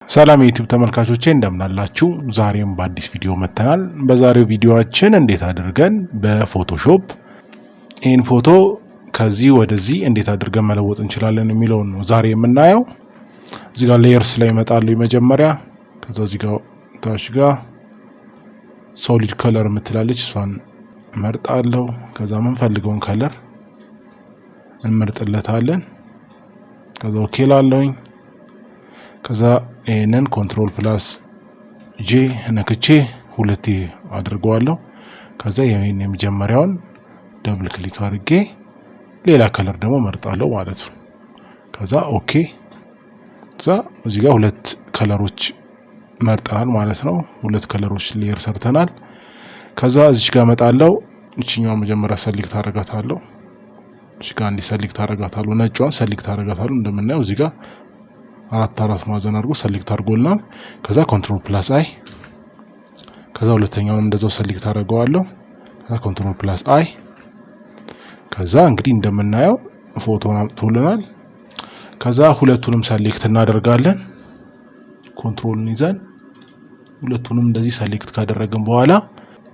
ሰላም የዩቲዩብ ተመልካቾቼ እንደምን አላችሁ? ዛሬም በአዲስ ቪዲዮ መጥተናል። በዛሬው ቪዲዮአችን እንዴት አድርገን በፎቶሾፕ ይህን ፎቶ ከዚህ ወደዚህ እንዴት አድርገን መለወጥ እንችላለን የሚለውን ነው ዛሬ የምናየው። እዚህ ጋር ሌየርስ ላይ ይመጣሉ መጀመሪያ። ከዛ እዚህ ጋር ታች ጋር ሶሊድ ከለር የምትላለች እሷን እመርጣለሁ። ከዛ የምንፈልገውን ከለር እንመርጥለታለን። ከዛ ኦኬ ላለሁኝ። ከዛ ይሄንን ኮንትሮል ፕላስ ጄ ነክቼ ሁለቴ አድርገዋለሁ። ከዛ ይሄን የመጀመሪያውን ደብል ክሊክ አድርጌ ሌላ ከለር ደግሞ መርጣለሁ ማለት ነው። ከዛ ኦኬ። ከዛ እዚህ ጋር ሁለት ከለሮች መርጠናል ማለት ነው። ሁለት ከለሮች ሌየር ሰርተናል። ከዛ እዚህ ጋር መጣለው። እቺኛው መጀመሪያ ሰሌክት አደርጋታለሁ። እዚህ ጋር እንዲ ሰሌክት አደርጋታለሁ። ነጯን ሰሌክት አደርጋታለሁ። እንደምናየው እዚህ ጋር አራት ማዕዘን አድርጎ ሰሌክት አድርጎልናል። ከዛ ኮንትሮል ፕላስ አይ። ከዛ ሁለተኛውንም እንደዛው ሰሌክት አደርገዋለሁ። ከዛ ኮንትሮል ፕላስ አይ። ከዛ እንግዲህ እንደምናየው ፎቶን አምጥቶልናል። ከዛ ሁለቱንም ሰሌክት እናደርጋለን። ኮንትሮልን ይዘን ሁለቱንም እንደዚህ ሰሌክት ካደረግን በኋላ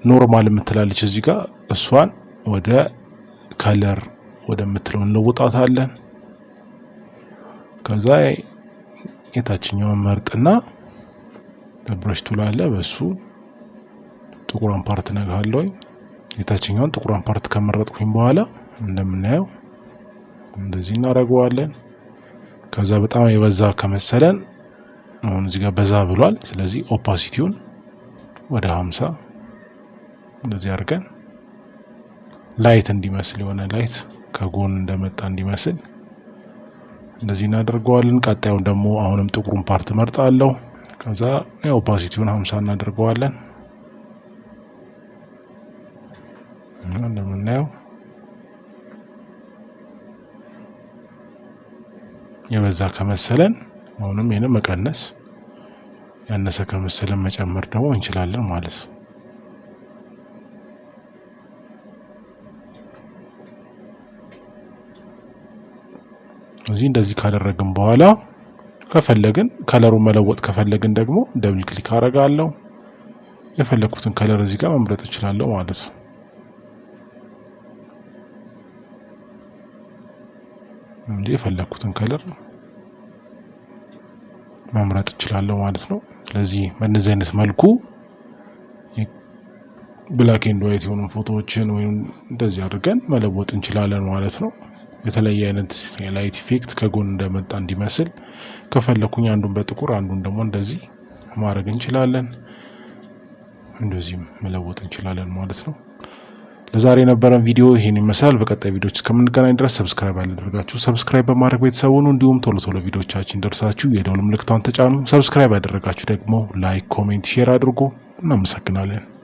ኖርማል የምትላለች እዚህ ጋር እሷን ወደ ከለር ወደምትለው እንለውጣታለን። ከዛ የታችኛውን መርጥና ብረሽ ቱል አለ በሱ ጥቁሯን ፓርት ነካለሁ። የታችኛውን ጥቁሯን ፓርት ከመረጥኩኝ በኋላ እንደምናየው እንደዚህ እናደርገዋለን። ከዛ በጣም የበዛ ከመሰለን አሁን እዚህ ጋር በዛ ብሏል። ስለዚህ ኦፓሲቲውን ወደ 50 እንደዚህ አድርገን ላይት እንዲመስል የሆነ ላይት ከጎን እንደመጣ እንዲመስል እንደዚህ እናደርገዋለን። ቀጣዩን ደግሞ አሁንም ጥቁሩን ፓርት መርጣለሁ። ከዛ ኦፓሲቲውን 50 እናደርገዋለን። እንደምናየው የበዛ ከመሰለን አሁንም ይሄን መቀነስ፣ ያነሰ ከመሰለን መጨመር ደግሞ እንችላለን ማለት ነው። እዚህ እንደዚህ ካደረግን በኋላ ከፈለግን ከለሩን መለወጥ ከፈለግን ደግሞ ደብል ክሊክ አደርጋለሁ። የፈለኩትን ከለር እዚህ ጋር መምረጥ እችላለሁ ማለት ነው። እንዴ የፈለኩትን ከለር መምረጥ እችላለሁ ማለት ነው። ስለዚህ በእነዚህ አይነት መልኩ ብላክ ኤንድ ዋይት የሆኑ ፎቶዎችን ወይም እንደዚህ አድርገን መለወጥ እንችላለን ማለት ነው። የተለያየ አይነት የላይት ኢፌክት ከጎን እንደመጣ እንዲመስል ከፈለኩኝ አንዱን በጥቁር አንዱን ደግሞ እንደዚህ ማድረግ እንችላለን። እንደዚህም መለወጥ እንችላለን ማለት ነው። ለዛሬ የነበረን ቪዲዮ ይሄን ይመስላል። በቀጣይ ቪዲዮዎች እስከምንገናኝ ድረስ ሰብስክራይብ ያላደረጋችሁ ሰብስክራይብ በማድረግ ቤተሰብ ሁኑ። እንዲሁም ቶሎ ቪዲዮዎቻችን ደርሳችሁ የደወል ምልክቱን ተጫኑ። ሰብስክራይብ ያደረጋችሁ ደግሞ ላይክ፣ ኮሜንት፣ ሼር አድርጉ። እናመሰግናለን።